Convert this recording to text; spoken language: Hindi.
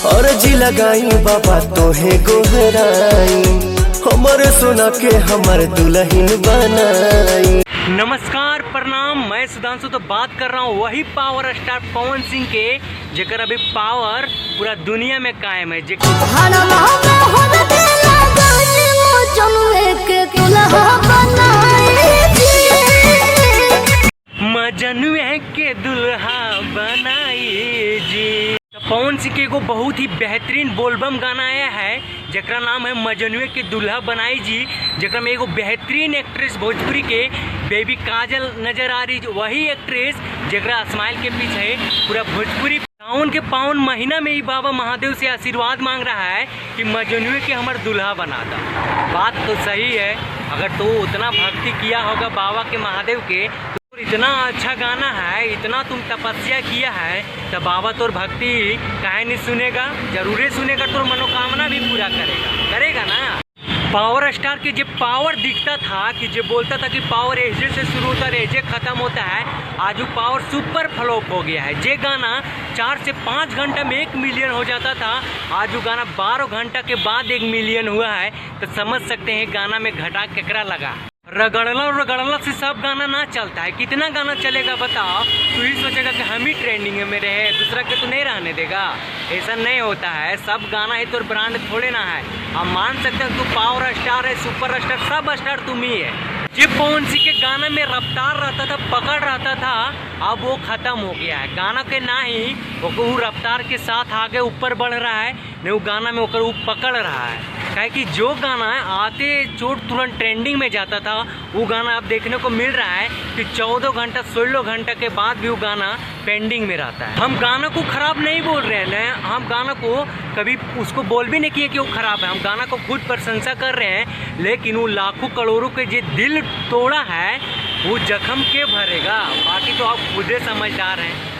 और जी लगाई बाबा तोहे गोहराई, हमारे सोना के हमर दुल्हन बनाई। नमस्कार प्रणाम, मैं सुधांशु तो बात कर रहा हूँ वही पावर स्टार पवन सिंह के जेकर अभी पावर पूरा दुनिया में कायम है। मजनुए के दुल्हा बनाई जी। पवन सिंह के एगो बहुत ही बेहतरीन बोलबम गाना आया है जकरा नाम है मजनुए के दुल्हा बनाई जी, जकरा में एगो बेहतरीन एक्ट्रेस भोजपुरी के बेबी काजल नजर आ रही, वही एक्ट्रेस जकरा स्माइल के पीछे पूरा भोजपुरी सावन के पावन महीना में ही बाबा महादेव से आशीर्वाद मांग रहा है कि मजनुए के हमार दुल्हा बना दा। बात तो सही है, अगर तो उतना भक्ति किया होगा बाबा के महादेव के, इतना अच्छा गाना है, इतना तुम तपस्या किया है, तो बाबा तोर भक्ति काहे नहीं सुनेगा, जरूर सुनेगा, तोर मनोकामना भी पूरा करेगा ना। पावर स्टार के जब पावर दिखता था कि जब बोलता था कि पावर एजे से शुरू होता है एजे खत्म होता है, आज वो पावर सुपर फ्लॉप हो गया है। जे गाना 4 से 5 घंटा में 1 मिलियन हो जाता था, आज वो गाना 12 घंटा के बाद 1 मिलियन हुआ है। तो समझ सकते हैं गाना में घटा केकरा लगा। रगड़ला से सब गाना ना चलता है, कितना गाना चलेगा बताओ। तू ही सोचेगा कि हम ही ट्रेंडिंग में रहे, दूसरा के तो नहीं रहने देगा। ऐसा नहीं होता है, सब गाना ही तो ब्रांड थोड़े ना है। हम मान सकते हैं तू पावर स्टार है, सुपर स्टार, सब स्टार तुम ही है। जब पवन सिंह के गाना में रफ्तार रहता था, पकड़ रहता था, अब वो खत्म हो गया है। गाना के ना ही वो रफ्तार के साथ आगे ऊपर बढ़ रहा है, नहीं वो गाना में वो पकड़ रहा है। काहे कि जो गाना आते चोट तुरंत ट्रेंडिंग में जाता था, वो गाना अब देखने को मिल रहा है कि 14 घंटा 16 घंटा के बाद भी वो गाना पेंडिंग में रहता है। हम गाना को खराब नहीं बोल रहे हैं, हम गाना को कभी उसको बोल भी नहीं किए कि वो खराब है, हम गाना को खुद प्रशंसा कर रहे हैं। लेकिन वो लाखों करोड़ों के जो दिल तोड़ा है वो जख्म के भरेगा, बाकी तो आप खुद समझदार हैं।